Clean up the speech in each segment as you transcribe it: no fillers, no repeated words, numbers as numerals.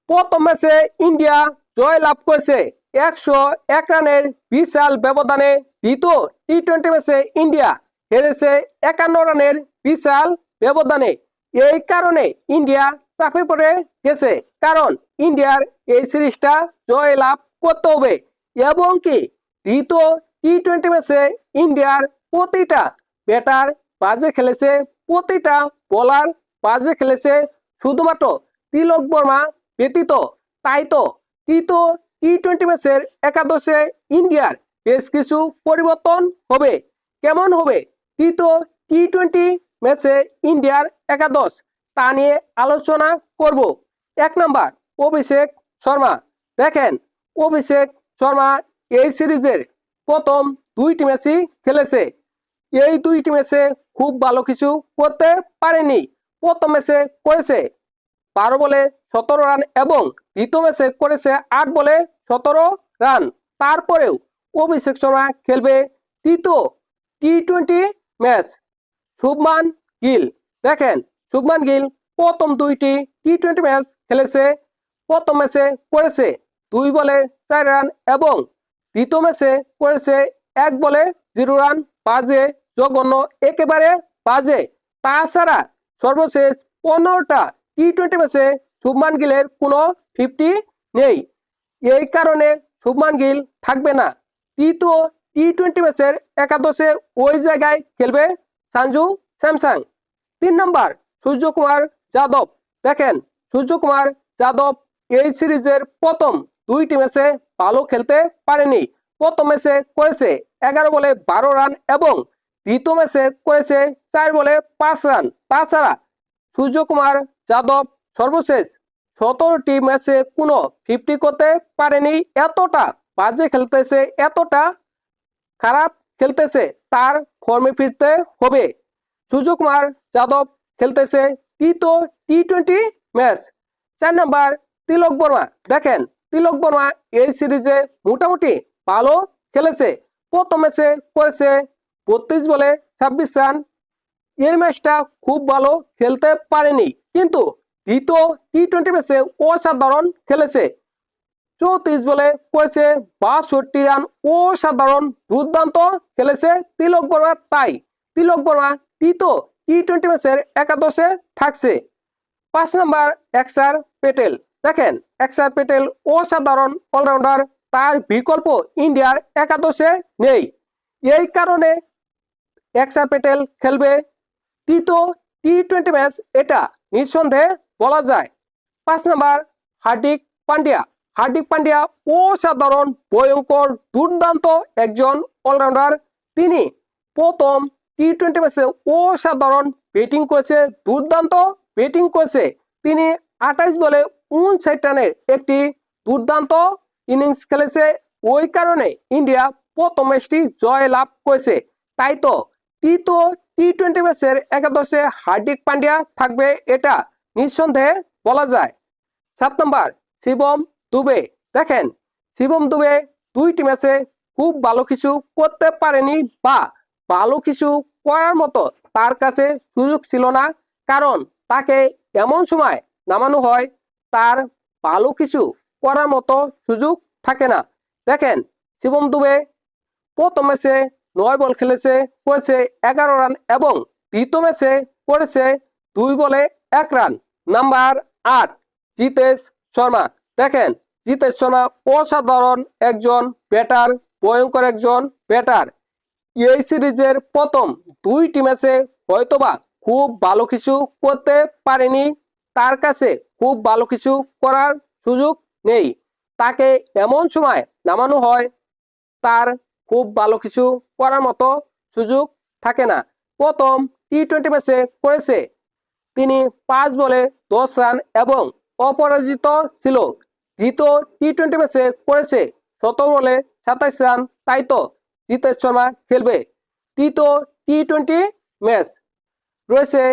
প্রথম ম্যাচে ইন্ডিয়া জয় লাভ করেছে 101 রানের বিশাল ব্যবধানে। দ্বিতীয় টি-20 ম্যাচে ইন্ডিয়া হেরেছে 51 রানের বিশাল ব্যবধানে। এই কারণে ইন্ডিয়া চাপে পড়ে গেছে, কারণ ইন্ডিয়ার এই সিরিজটা জয় লাভ করতে হবে। এবং কি দ্বিতীয় টি-20 ম্যাচে ইন্ডিয়ার প্রতিটা ব্যাটার বাজে খেলেছে, প্রতিটা বোলার বাজে খেলেছে, শুধুমাত্র তিলক বর্মা ব্যতীত। তাই তো তৃতীয় টি-20 ম্যাচের একাদশে ইন্ডিয়ার বেশ কিছু পরিবর্তন হবে। কেমন হবে তৃতীয় টি-20 ম্যাচে ইন্ডিয়ার একাদশ, তা নিয়ে আলোচনা করব। 1 নাম্বার অভিষেক শর্মা। দেখেন, অভিষেক শর্মা এই সিরিজের প্রথম 2টি ম্যাচই খেলেছে। এই 2টি ম্যাচে খুব ভালো কিছু করতে পারেনি। প্রথম ম্যাচে করেছে 12 বলে 17 রান এবং দ্বিতীয় ম্যাচে করেছে 8 বলে 17 রান। তারপরেও অভিষেক শর্মা খেলবে তৃতীয় টি-20 ম্যাচ। শুভমান গিল, দেখেন শুভমান গিল প্রথম 2টি টি-20 ম্যাচ খেলেছে। প্রথম ম্যাচে করেছে 2 বলে 4 রান এবং দ্বিতীয় ম্যাচে করেছে 1 বলে 0 রান। বাজে, জঘন্য, একেবারে বাজে। তাছাড়া সর্বশেষ 15টা টি-20 ম্যাচে শুভমান গিলের কোনো 50 নেই। এই কারণে শুভমান গিল থাকবে না তৃতীয় টি-20 ম্যাচের একাদশে। ওই জায়গায় খেলবে সঞ্জু স্যামসন। 3 নম্বর সূর্যকুমার যাদব। দেখেন, সূর্যকুমার যাদব এই সিরিজের প্রথম 2টি ম্যাচে ভালো খেলতে পারেনি। প্রথম ম্যাচে করেছে 11 বলে 12 রান এবং দ্বিতীয় ম্যাচে করেছে 4 বলে 5 রান। তাছাড়া সূর্যকুমার যাদব সর্বশেষ 17টি ম্যাচে কোনো 50 করতে পারেনি। এতটা বাজে খেলতেছে, এতটা খারাপ খেলতেছে, তার ফর্মে ফিরতে হবে। সূর্যকুমার যাদব খেলতেছে তৃতীয় টি-20 ম্যাচ। 4 নম্বর তিলক বর্মা। দেখেন, তিলক বর্মা এই সিরিজে মোটামুটি ভালো খেলেছে। প্রথম ম্যাচে করেছে 32 বলে 26 রান। এই ম্যাচটা খুব ভালো খেলতে পারেনি, কিন্তু দ্বিতীয় টি-20 ম্যাচে অসাধারণ খেলেছে। 34 বলে করেছে 62 রান। অসাধারণ, দুর্দান্ত খেলেছে তিলক বর্মা। তাই তিলক বর্মা তৃতীয় টি-20 ম্যাচের একাদশে থাকছে। 5 নম্বর অক্ষর প্যাটেল। দেখেন, অক্ষর প্যাটেল অসাধারণ অলরাউন্ডার, তার বিকল্প ইন্ডিয়ার একাদশে নেই। এই কারণে অক্ষর প্যাটেল খেলবে তৃতীয় টি-20 ম্যাচ, এটা নিঃসন্দেহে বলা যায়। 5 নম্বর হার্দিক পান্ডিয়া। হার্দিক পান্ডিয়া অসাধারণ, ভয়ঙ্কর, দুর্দান্ত একজন অলরাউন্ডার। তিনি প্রথম টি-20 ম্যাচে অসাধারণ ব্যাটিং করেছে, দুর্দান্ত ব্যাটিং করেছে। তিনি 28 বলে 59 রানের একটি দুর্দান্ত ইনিংস খেলেছে। ওই কারণে ইন্ডিয়া প্রথম ম্যাচটি জয় লাভ করেছে। তাই তো তৃতীয় টি-20 ম্যাচের একাদশে হার্দিক পান্ডিয়া থাকবে, এটা নিঃসন্দেহে বলা যায়। 7 নম্বর শিবম দুবে। দেখেন, শিবম দুবে 2টি ম্যাচে খুব ভালো কিছু করতে পারেনি, বা ভালো কিছু করার মতো তার কাছে সুযোগ ছিল না, কারণ তাকে এমন সময় নামানো হয় তার ভালো কিছু করার মতো সুযোগ থাকে না। দেখেন, শিবম দুবে প্রথম ম্যাচে 9 বল খেলেছে, করেছে 11 রান এবং দ্বিতীয় ম্যাচে করেছে 2 বলে 1 রান। নাম্বার 8 জিতেশ শর্মা। দেখেন, জিতেশ শর্মা অসাধারণ একজন ব্যাটার, ভয়ঙ্কর একজন ব্যাটার। এই সিরিজের প্রথম 2টি ম্যাচে হয়তোবা খুব ভালো কিছু করতে পারেনি, তার কাছে খুব ভালো কিছু করার সুযোগ নেই। তাকে এমন সময় নামানো হয় তার খুব ভালো কিছু করার মতো সুযোগ থাকে না। প্রথম টি-20 ম্যাচে করেছে তিনি 5 বলে 10 রান এবং অপরাজিত ছিল। দ্বিতীয় টি-20 ম্যাচে করেছে 17 বলে 27 রান। তাই তো জিতেশ শর্মা খেলবে তৃতীয় টি-20 ম্যাচ। রয়েছে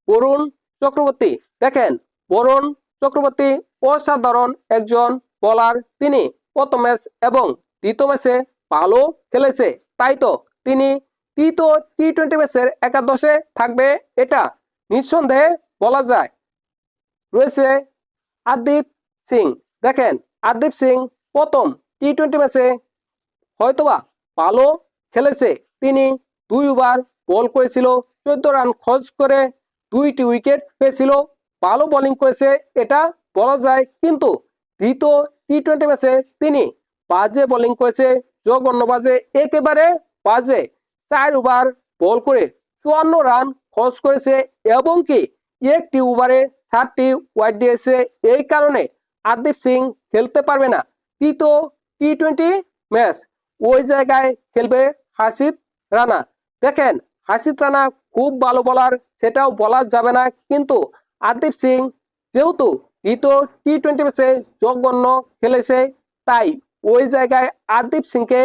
বরুণ চক্রবর্তী। দেখেন, বরুণ চক্রবর্তী অসাধারণ একজন বোলার। তিনি প্রথম ম্যাচ এবং দ্বিতীয় ম্যাচে ভালো খেলেছে। তাই তো তিনি তৃতীয় টি-20 ম্যাচের একাদশে থাকবে, এটা নিঃসন্দেহে বলা যায়। রয়েছে আদিপ সিং। দেখেন হারদীপ সিং প্রথম টি-20 ম্যাচে হয়তোবা ভালো খেলেছে। তিনি 2 ওভার বল করেছিল, 14 রান খরচ করে 2টি উইকেট পেয়েছিল। ভালো বোলিং করেছে এটা বলা যায়, কিন্তু দ্বিতীয় টি-20 ম্যাচে তিনি বাজে বোলিং করেছে, জঘন্য বাজে, একেবারে বাজে। 4 ওভার বল করে 54 রান খরচ করেছে এবং কি একটি ওভারে 7টি ওয়াইড দিয়েছে। এই কারণে হারদীপ সিং খেলতে পারবে না তৃতীয় টি-20 ম্যাচ। ওই জায়গায় খেলবে হাসিদ রানা। দেখেন হাসিদ রানা খুব ভালো বোলার, সেটাও বলা যাবে না, কিন্তু হারদীপ সিং যেহেতু দ্বিতীয় টি-20 ম্যাচে জঘন্য খেলেছে, তাই ওই জায়গায় হারদীপ সিংকে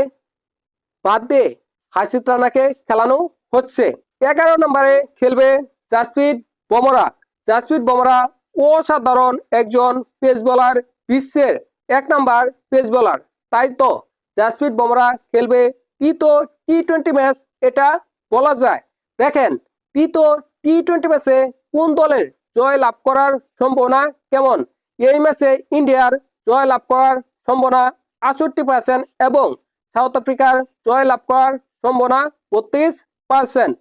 বাদ দিয়ে হাসিদ রানাকে খেলানো হচ্ছে। 11 নম্বরে খেলবে জাসপ্রীত বুমরা। জাসপ্রীত বুমরা অসাধারণ একজন পেস বোলার, বিশ্বের 1 নাম্বার পেস বোলার। তাই তো জাসপ্রীত বুমরা খেলবে তৃতীয় টি-20 ম্যাচ, এটা বলা যায়। দেখেন তৃতীয় টি-20 ম্যাচে কোন দলের জয় লাভ করার সম্ভাবনা কেমন। এই ম্যাচে ইন্ডিয়ার জয় লাভ করার সম্ভাবনা 68% এবং সাউথ আফ্রিকার জয় লাভ করার সম্ভাবনা 32%।